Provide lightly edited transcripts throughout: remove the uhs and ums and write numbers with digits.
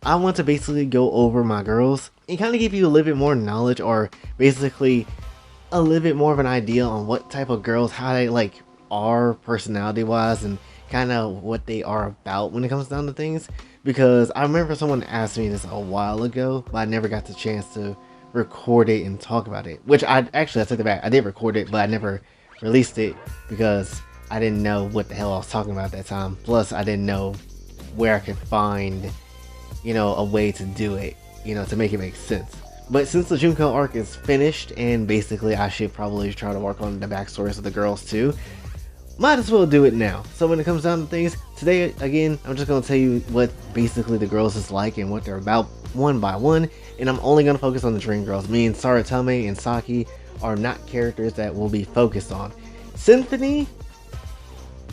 I want to basically go over my girls and kind of give you a little bit more knowledge, or basically a little bit more of an idea on what type of girls, how they like are personality wise, and kind of what they are about when it comes down to things. Because I remember someone asked me this a while ago, but I never got the chance to record it and talk about it. Which I took it back. I did record it, but I never released it because I didn't know what the hell I was talking about at that time. Plus, I didn't know where I could find, a way to do it, to make it make sense. But since the Junko arc is finished, and basically I should probably try to work on the backstories of the girls too, might as well do it now. So when it comes down to things, today again, I'm just going to tell you what basically the girls is like and what they're about one by one, and I'm only going to focus on the Dream Girls. Me and Saratome and Saki are not characters that will be focused on. Symphony,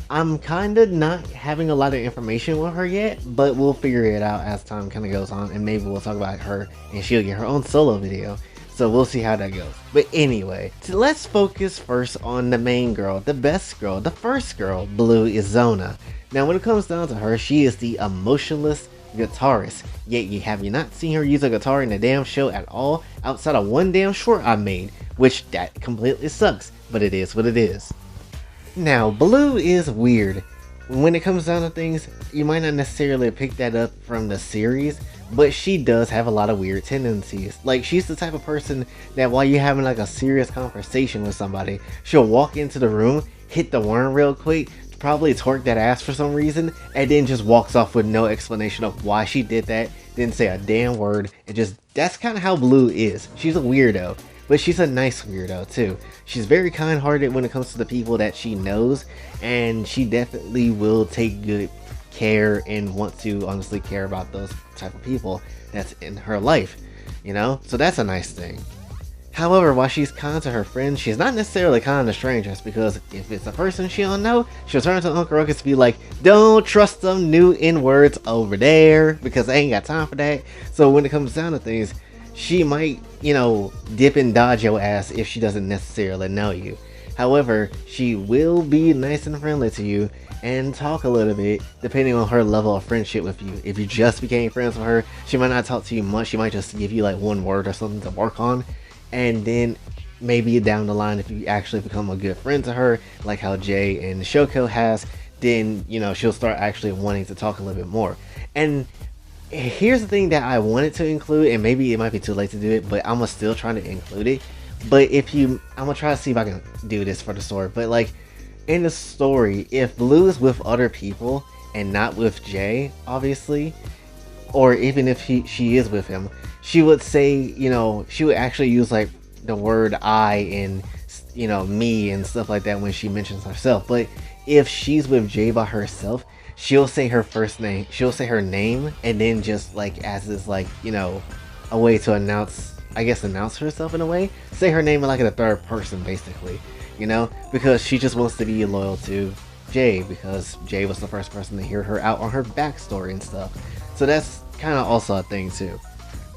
I'm kind of not having a lot of information with her yet, but we'll figure it out as time kind of goes on, and maybe we'll talk about her and she'll get her own solo video. So we'll see how that goes. But anyway, so let's focus first on the main girl, the best girl, the first girl, Blue Izona. Now when it comes down to her, she is the emotionless guitarist. Yet you have not seen her use a guitar in the damn show at all, outside of one damn short I made, which that completely sucks, but it is what it is. Now, Blue is weird. When it comes down to things, you might not necessarily pick that up from the series, but she does have a lot of weird tendencies. Like, she's the type of person that while you're having like a serious conversation with somebody, she'll walk into the room, hit the worm real quick, probably twerk that ass for some reason, and then just walks off with no explanation of why she did that, didn't say a damn word, and just, that's kind of how Blue is. She's a weirdo. But she's a nice weirdo too. She's very kind-hearted when it comes to the people that she knows, and she definitely will take good care and want to honestly care about those type of people that's in her life, so that's a nice thing. However, while she's kind to her friends, she's not necessarily kind to strangers, because if it's a person she don't know, she'll turn to Uncle Ruckus to be like, don't trust them new N-words over there, because I ain't got time for that. So when it comes down to things, she might, dip and dodge your ass if she doesn't necessarily know you. However, she will be nice and friendly to you and talk a little bit depending on her level of friendship with you. If you just became friends with her, she might not talk to you much. She might just give you like one word or something to work on. And then maybe down the line, if you actually become a good friend to her, like how Jay and Shoko has, then, she'll start actually wanting to talk a little bit more. And here's the thing that I wanted to include, and maybe it might be too late to do it, but I'm still trying to include it. But I'm gonna try to see if I can do this for the story. But like in the story, if Blue is with other people and not with Jay, obviously, or even if she is with him, she would say, she would actually use like the word I and me and stuff like that when she mentions herself. But if she's with Jay by herself, she'll say her first name, she'll say her name, and then just like as this like, a way to announce herself in a way, say her name in like in the third person basically, because she just wants to be loyal to Jay, because Jay was the first person to hear her out on her backstory and stuff. So that's kind of also a thing too.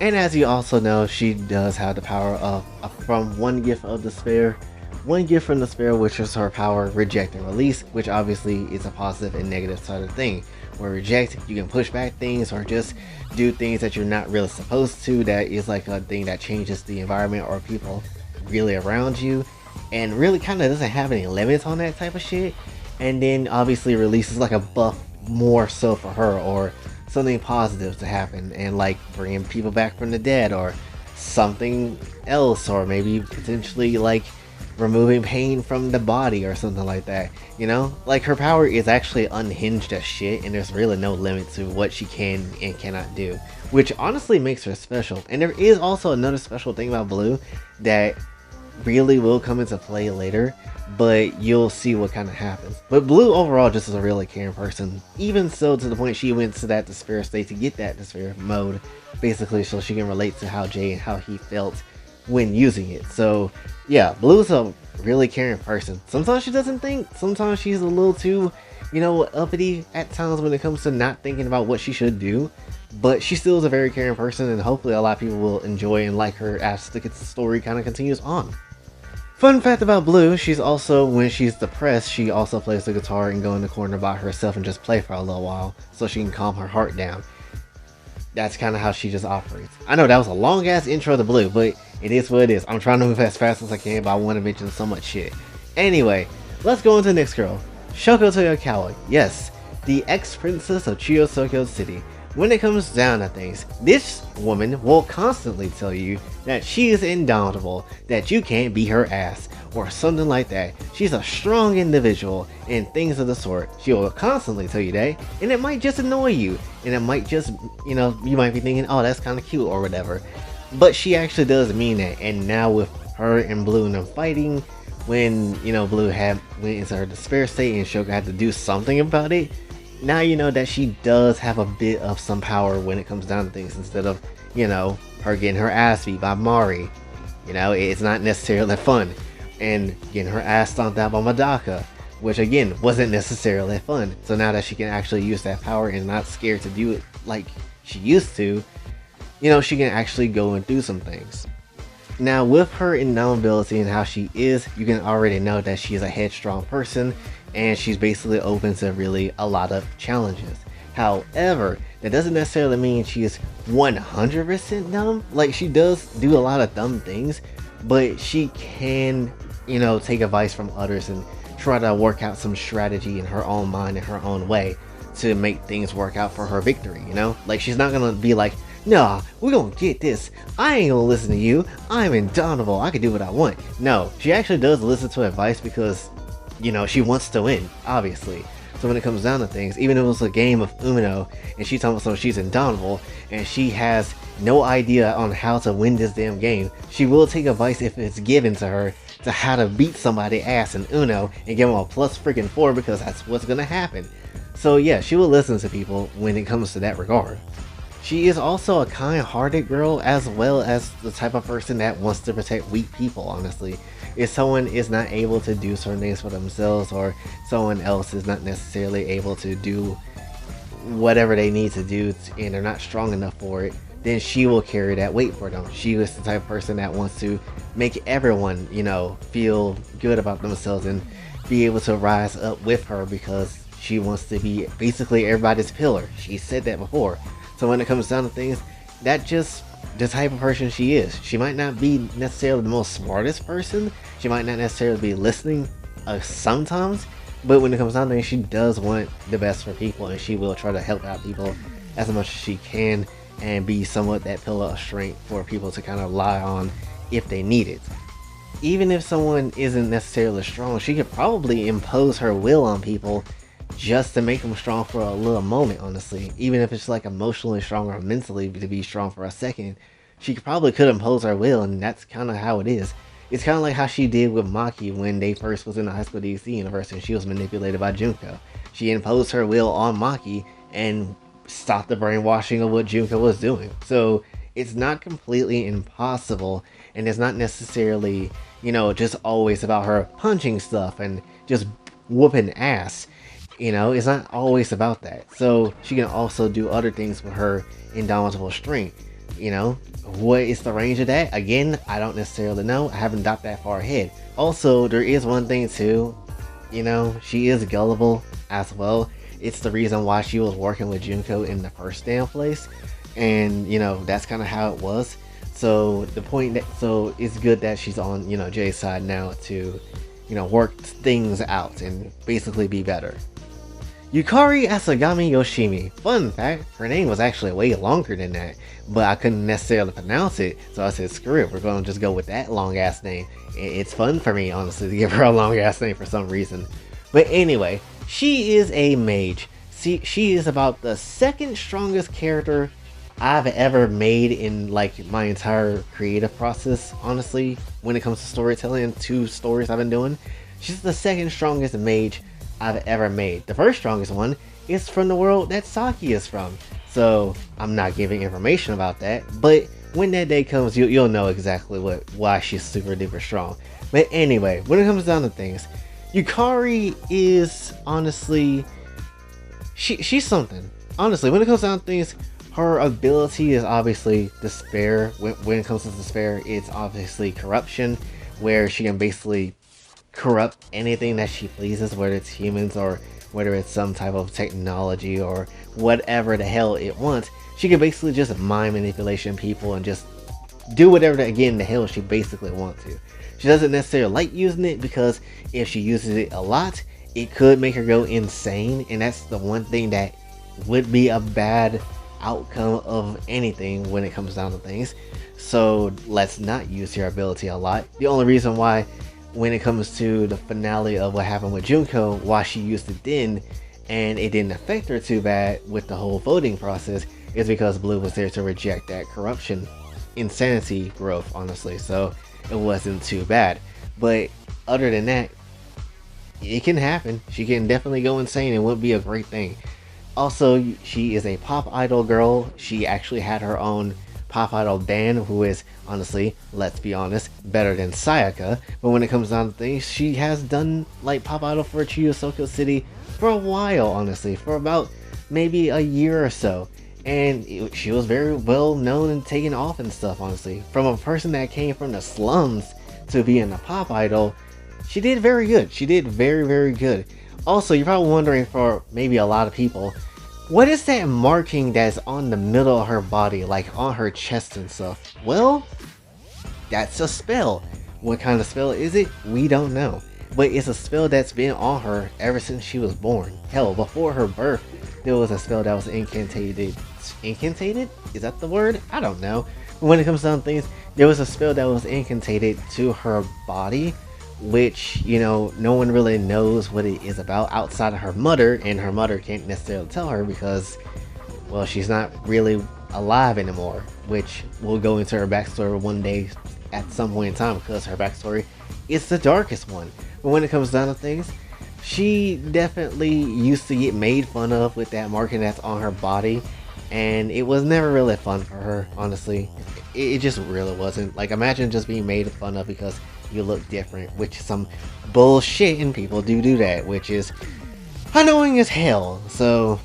And as you also know, she does have the power of from one gift of despair. One gift from despair, which is her power, reject and release, which obviously is a positive and negative side of the thing. Where reject, you can push back things or just do things that you're not really supposed to, that is like a thing that changes the environment or people really around you, and really kind of doesn't have any limits on that type of shit. And then obviously release is like a buff more so for her, or something positive to happen, and like bringing people back from the dead or something else, or maybe potentially like removing pain from the body or something like that. Like her power is actually unhinged as shit, and there's really no limit to what she can and cannot do, which honestly makes her special. And there is also another special thing about Blue that really will come into play later, but you'll see what kind of happens. But Blue overall just is a really caring person, even so to the point she went to that despair state to get that despair mode, basically so she can relate to how Jay and how he felt when using it. So yeah, Blue's a really caring person. Sometimes she doesn't think, sometimes she's a little too, uppity at times when it comes to not thinking about what she should do, but she still is a very caring person, and hopefully a lot of people will enjoy and like her as the story kind of continues on. Fun fact about Blue, she's also, when she's depressed, she also plays the guitar and go in the corner by herself and just play for a little while so she can calm her heart down. that's kind of how she just operates. I know that was a long ass intro to Blue, but it is what it is. I'm trying to move as fast as I can, but I want to mention so much shit. Anyway, let's go into the next girl. Shoko Toyokawa. Yes, the ex-princess of Chiyosoku City. When it comes down to things, this woman will constantly tell you that she is indomitable, that you can't beat her ass, or something like that. She's a strong individual, and things of the sort. She will constantly tell you that, and it might just annoy you, and it might just, you know, you might be thinking, oh, that's kind of cute or whatever. But she actually does mean that, and now with her and Blue and them fighting, when, you know, Blue went into her despair state and Shoko had to do something about it, now you know that she does have a bit of some power when it comes down to things, instead of, you know, her getting her ass beat by Mari. You know, it's not necessarily fun. And getting her ass stomped out by Madaka, which again, wasn't necessarily fun. So now that she can actually use that power and not scared to do it like she used to, you know, she can actually go and do some things. Now, with her indomitability and how she is, you can already know that she's a headstrong person, and she's basically open to really a lot of challenges. However, that doesn't necessarily mean she is 100% dumb. Like, she does do a lot of dumb things, but she can, you know, take advice from others and try to work out some strategy in her own mind, in her own way, to make things work out for her victory, you know? Like, she's not gonna be like, nah, we're gonna get this. I ain't gonna listen to you. I'm indomitable. I can do what I want. No, she actually does listen to advice because, you know, she wants to win, obviously. So when it comes down to things, even if it was a game of Uno and she's talking about she's indomitable and she has no idea on how to win this damn game, she will take advice if it's given to her to how to beat somebody ass in Uno and give them a plus freaking 4, because that's what's gonna happen. So yeah, she will listen to people when it comes to that regard. She is also a kind-hearted girl, as well as the type of person that wants to protect weak people, honestly. If someone is not able to do certain things for themselves, or someone else is not necessarily able to do whatever they need to do and they're not strong enough for it, then she will carry that weight for them. She is the type of person that wants to make everyone, you know, feel good about themselves and be able to rise up with her, because she wants to be basically everybody's pillar. She said that before. So when it comes down to things, that's just the type of person she is. She might not be necessarily the most smartest person. She might not necessarily be listening sometimes. But when it comes down to things, she does want the best for people, and she will try to help out people as much as she can and be somewhat that pillar of strength for people to kind of rely on if they need it. Even if someone isn't necessarily strong, she could probably impose her will on people just to make them strong for a little moment, honestly. Even if it's like emotionally strong or mentally to be strong for a second, she probably could impose her will, and that's kind of how it is. It's kind of like how she did with Maki when they first was in the High School DxD universe and she was manipulated by Junko. She imposed her will on Maki and stopped the brainwashing of what Junko was doing. So it's not completely impossible, and it's not necessarily, you know, just always about her punching stuff and just whooping ass. You know, it's not always about that. So she can also do other things with her indomitable strength. You know, what is the range of that? Again, I don't necessarily know. I haven't got that far ahead. Also, there is one thing too. You know, she is gullible as well. It's the reason why she was working with Junko in the first damn place. And, you know, that's kind of how it was. So the point that, so it's good that she's on, you know, Jay's side now to, you know, work things out and basically be better. Yukari Asagami Yoshimi. Fun fact, her name was actually way longer than that, but I couldn't necessarily pronounce it, so I said screw it, we're going to just go with that long ass name. It's fun for me, honestly, to give her a long ass name for some reason. But anyway, she is a mage. See, she is about the second strongest character I've ever made in like my entire creative process, honestly, when it comes to storytelling. 2 stories I've been doing. She's the second strongest mage I've ever made. The first strongest one is from the world that Saki is from. So I'm not giving information about that, but when that day comes, you'll know exactly why she's super duper strong. But anyway, when it comes down to things, Yukari is honestly, she's something. Honestly, when it comes down to things, her ability is obviously despair. When it comes to despair, it's obviously corruption, where she can basically corrupt anything that she pleases, whether it's humans or whether it's some type of technology or whatever the hell it wants. She can basically just mind manipulation people and just do whatever the hell she basically wants to. She doesn't necessarily like using it because if she uses it a lot, it could make her go insane, and that's the one thing that would be a bad outcome of anything when it comes down to things. So let's not use her ability a lot. The only reason why when it comes to the finale of what happened with Junko, why she used it then and it didn't affect her too bad with the whole voting process is because Blue was there to reject that corruption insanity growth, honestly, so it wasn't too bad. But other than that, it can happen. She can definitely go insane and would be a great thing. Also, she is a pop idol girl. She actually had her own pop idol band, who is honestly, let's be honest, better than Sayaka. But when it comes down to things, she has done like pop idol for Chiyosoku City for a while, honestly, for about maybe a year or so. And she was very well known and taken off and stuff, honestly. From a person that came from the slums to being a pop idol, she did very good. She did very, very good. Also, you're probably wondering, for maybe a lot of people, what is that marking that's on the middle of her body, like on her chest and stuff? Well, that's a spell. What kind of spell is it? We don't know. But it's a spell that's been on her ever since she was born. Hell, before her birth, there was a spell that was incantated. Incantated? Is that the word? I don't know. But when it comes down to things, there was a spell that was incantated to her body, which, you know, no one really knows what it is about outside of her mother, and her mother can't necessarily tell her because, well, she's not really alive anymore, which we'll go into her backstory one day at some point in time, because her backstory is the darkest one. But when it comes down to things, she definitely used to get made fun of with that marking that's on her body, and it was never really fun for her, honestly. It just really wasn't. Like, imagine just being made fun of because you look different, which is some bullshit, and people do that, which is annoying as hell. So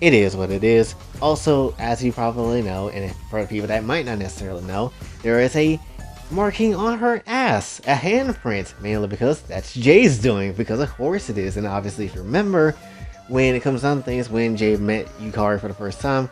it is what it is. Also, as you probably know, and for the people that might not necessarily know, there is a marking on her ass, a handprint, mainly because that's Jay's doing, because of course it is. And obviously, if you remember, when it comes down to things, when Jay met Yukari for the first time,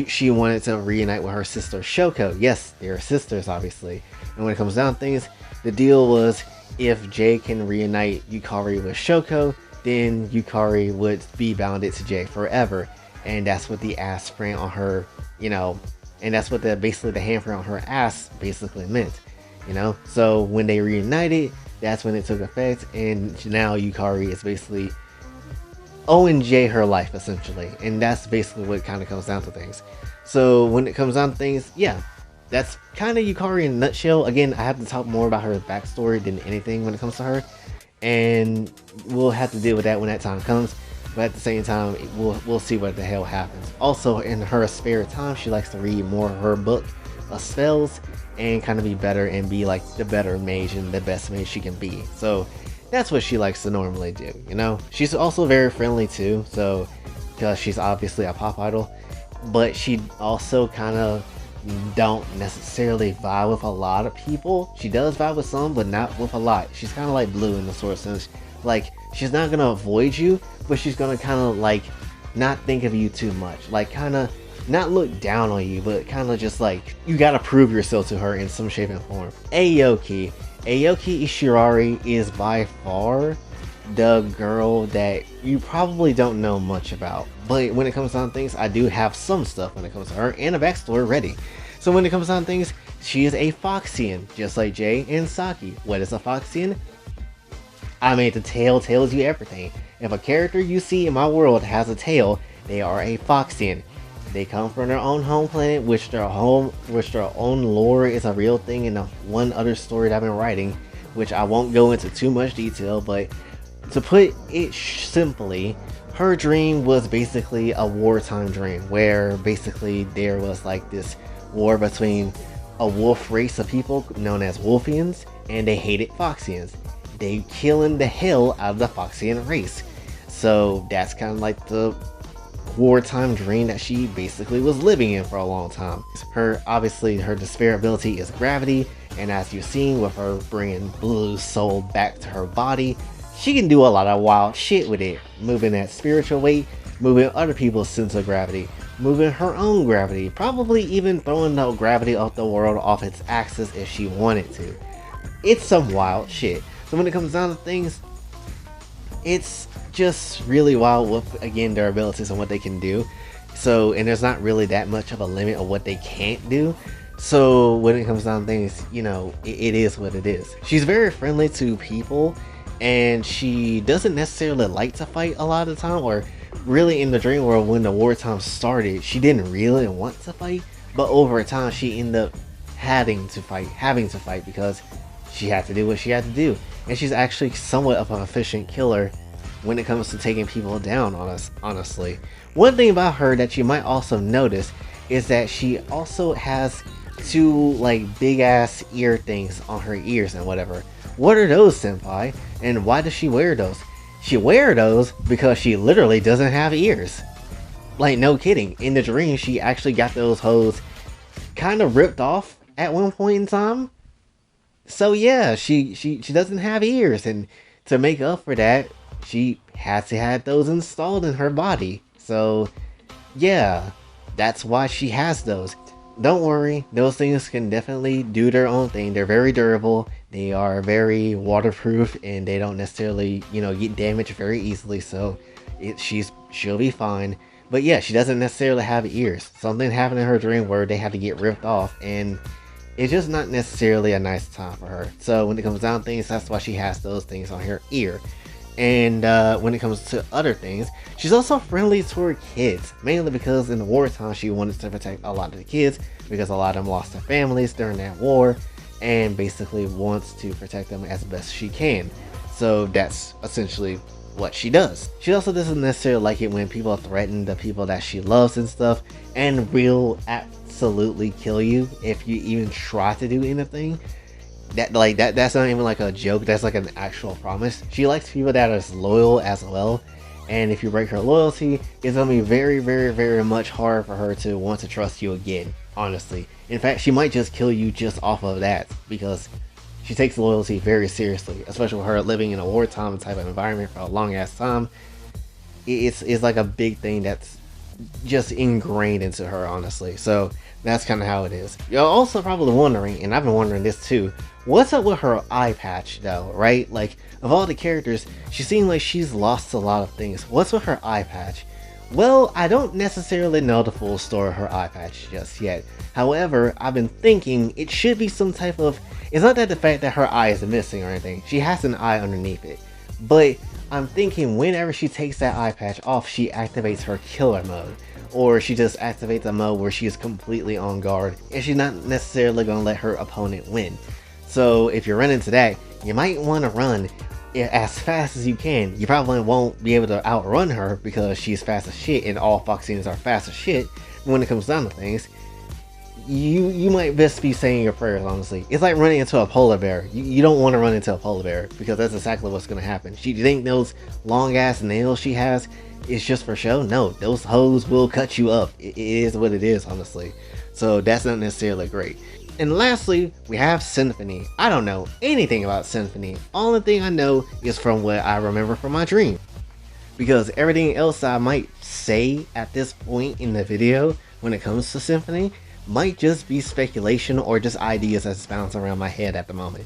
she wanted to reunite with her sister Shoko. Yes, they are sisters, obviously. And when it comes down to things, the deal was, if Jay can reunite Yukari with Shoko, then Yukari would be bounded to Jay forever. And that's what the ass print on her, you know, and that's what basically the handprint on her ass basically meant, you know. So when they reunited, that's when it took effect, and now Yukari is basically owing Jay her life, essentially. And that's basically what kind of comes down to things. So when it comes down to things, yeah, that's kind of Yukari in a nutshell. Again, I have to talk more about her backstory than anything when it comes to her, and we'll have to deal with that when that time comes. But at the same time, we'll see what the hell happens. Also, in her spare time, she likes to read more of her book of spells and kind of be better and be like the better mage and the best mage she can be. So that's what she likes to normally do, you know. She's also very friendly too, so because she's obviously a pop idol, but she also kind of don't necessarily vibe with a lot of people. She does vibe with some, but not with a lot. She's kind of like Blue in the sort of sense. Like, she's not gonna avoid you, but she's gonna kind of like not think of you too much. Like, kind of not look down on you, but kind of just like, you gotta prove yourself to her in some shape and form. Aoki Ishirari is by far the girl that you probably don't know much about. But when it comes down to things, I do have some stuff when it comes to her and a backstory ready. So when it comes down to things, she is a Foxian, just like Jay and Saki. What is a Foxian? I mean, the tail tells you everything. If a character you see in my world has a tail, they are a Foxian. They come from their own home planet, which their own lore is a real thing in the one other story that I've been writing, which I won't go into too much detail, but to put it simply, her dream was basically a wartime dream, where basically there was like this war between a wolf race of people known as Wolfians, and they hated Foxians. They killing the hell out of the Foxian race. So that's kind of like the wartime dream that she basically was living in for a long time. Obviously her despair ability is gravity, and as you've seen with her bringing Blue's soul back to her body, she can do a lot of wild shit with it, moving that spiritual weight, moving other people's sense of gravity, moving her own gravity, probably even throwing the gravity of the world off its axis if she wanted to. It's some wild shit. So when it comes down to things, it's just really wild with, again, their abilities and what they can do. So, and there's not really that much of a limit of what they can't do. So when it comes down to things, you know, it is what it is. She's very friendly to people, and she doesn't necessarily like to fight a lot of the time, or really in the dream world when the wartime started, she didn't really want to fight, but over time she ended up having to fight because she had to do what she had to do. And she's actually somewhat of an efficient killer when it comes to taking people down on us, honestly. One thing about her that you might also notice is that she also has two like big ass ear things on her ears and whatever. What are those, senpai? And why does she wear those? She wear those because she literally doesn't have ears. Like, no kidding. In the dream, she actually got those hoes kind of ripped off at one point in time. So yeah, she doesn't have ears, and to make up for that, she has to have those installed in her body. So yeah, that's why she has those. Don't worry, those things can definitely do their own thing. They're very durable, they are very waterproof, and they don't necessarily, you know, get damaged very easily. So she'll be fine. But yeah, she doesn't necessarily have ears. Something happened in her dream where they had to get ripped off, and it's just not necessarily a nice time for her. So when it comes down to things, that's why she has those things on her ear. And when it comes to other things, she's also friendly toward kids, mainly because in the wartime she wanted to protect a lot of the kids, because a lot of them lost their families during that war, and basically wants to protect them as best she can. So that's essentially what she does. She also doesn't necessarily like it when people threaten the people that she loves and stuff, and will absolutely kill you if you even try to do anything. That's not even like a joke, that's like an actual promise. She likes people that are loyal as well, and if you break her loyalty, it's gonna be very, very, very much hard for her to want to trust you again, honestly. In fact, she might just kill you just off of that, because she takes loyalty very seriously, especially with her living in a wartime type of environment for a long ass time. It's like a big thing that's just ingrained into her, honestly. So that's kind of how it is. You're also probably wondering, and I've been wondering this too, what's up with her eye patch though, right? Like, of all the characters, she seems like she's lost a lot of things. What's with her eye patch? Well, I don't necessarily know the full story of her eye patch just yet. However, I've been thinking it should be some type of, it's not that the fact that her eye is missing or anything, she has an eye underneath it, but I'm thinking whenever she takes that eye patch off, she activates her killer mode, or she just activates a mode where she is completely on guard and she's not necessarily going to let her opponent win. So if you run into that, you might want to run as fast as you can. You probably won't be able to outrun her because she's fast as shit, and all Foxians are fast as shit. When it comes down to things, you might best be saying your prayers, honestly. It's like running into a polar bear. You don't want to run into a polar bear, because that's exactly what's going to happen. You think those long ass nails she has is just for show? No, those hoes will cut you up. It is what it is, honestly. So that's not necessarily great. And lastly, we have Symphony. I don't know anything about Symphony. Only thing I know is from what I remember from my dream, because everything else I might say at this point in the video when it comes to Symphony might just be speculation or just ideas that's bouncing around my head at the moment.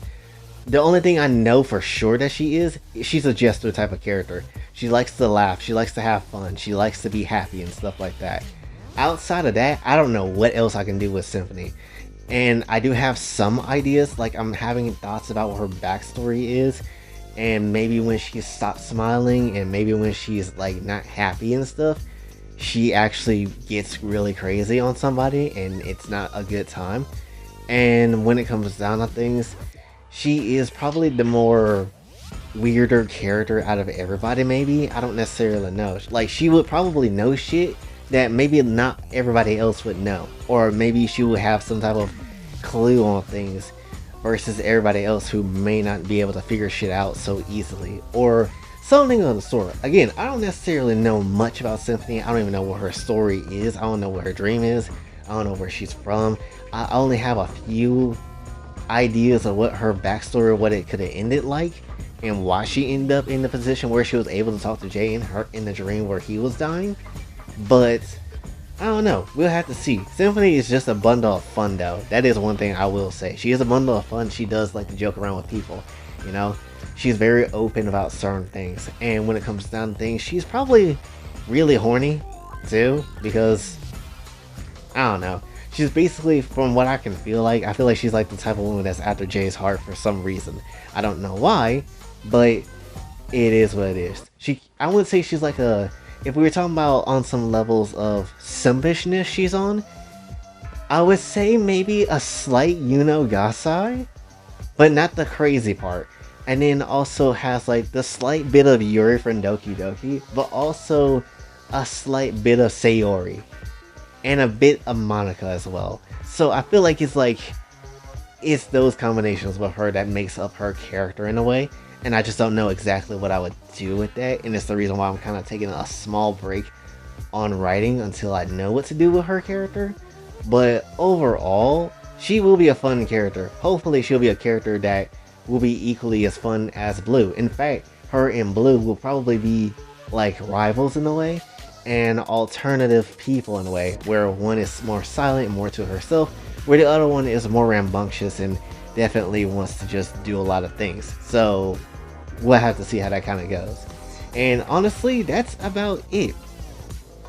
The only thing I know for sure that she's a jester type of character. She likes to laugh, she likes to have fun, she likes to be happy and stuff like that. Outside of that, I don't know what else I can do with Symphony. And I do have some ideas, like I'm having thoughts about what her backstory is, and maybe when she stops smiling, and maybe when she's like not happy and stuff, she actually gets really crazy on somebody and it's not a good time. And when it comes down to things, she is probably the more weirder character out of everybody. Maybe, I don't necessarily know, like she would probably know shit that maybe not everybody else would know, or maybe she would have some type of clue on things versus everybody else who may not be able to figure shit out so easily, or something of the sort. Again, I don't necessarily know much about Symphony. I don't even know what her story is. I don't know what her dream is. I don't know where she's from. I only have a few ideas of what her backstory, what it could have ended like, and why she ended up in the position where she was able to talk to Jay in the dream where he was dying. But I don't know. We'll have to see. Symphony is just a bundle of fun, though. That is one thing I will say. She is a bundle of fun. She does like to joke around with people, you know? She's very open about certain things. And when it comes down to things, she's probably really horny, too. Because, I don't know. She's basically, from what I can feel like, I feel like she's like the type of woman that's after Jay's heart for some reason. I don't know why, but it is what it is. I would say she's like a... If we were talking about on some levels of simpishness she's on, I would say maybe a slight Yuno Gasai, but not the crazy part. And then also has like the slight bit of Yuri from Doki Doki, but also a slight bit of Sayori. And a bit of Monica as well. So I feel like it's those combinations with her that makes up her character in a way. And I just don't know exactly what I would do with that. And it's the reason why I'm kind of taking a small break on writing until I know what to do with her character. But overall, she will be a fun character. Hopefully she'll be a character that will be equally as fun as Blue. In fact, her and Blue will probably be like rivals in a way, and alternative people in a way, where one is more silent and more to herself, where the other one is more rambunctious and definitely wants to just do a lot of things. So we'll have to see how that kind of goes. And honestly, that's about it.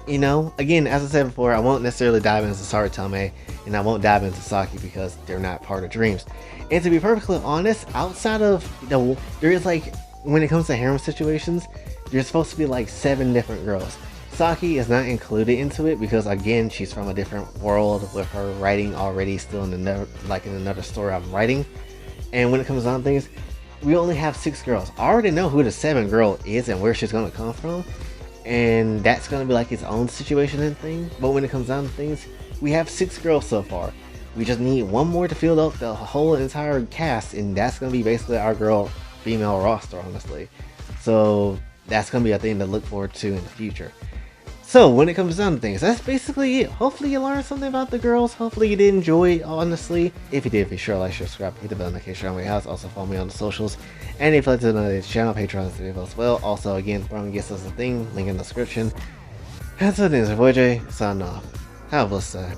You know, again, as I said before, I won't necessarily dive into Sarutome, and I won't dive into Saki because they're not part of Dreams. And to be perfectly honest, outside of, there is like, when it comes to harem situations, there's supposed to be like 7 different girls. Saki is not included into it because, again, she's from a different world with her writing already still in another story I'm writing. And when it comes down to things, we only have 6 girls. I already know who the 7th girl is and where she's going to come from, and that's going to be like its own situation and thing. But when it comes down to things, we have 6 girls so far. We just need one more to fill up the whole entire cast, and that's going to be basically our female roster, honestly. So that's going to be a thing to look forward to in the future. So when it comes down to things, that's basically it. Hopefully you learned something about the girls. Hopefully you did enjoy, honestly. If you did, be sure to like, share, subscribe, hit the bell notification on my house. Also follow me on the socials. And if you'd like to know this channel, Patreon is as well. Also, again, Throwing Gifts is a thing. Link in the description. That's what it is. Boy J, signing off. Have a blessed day.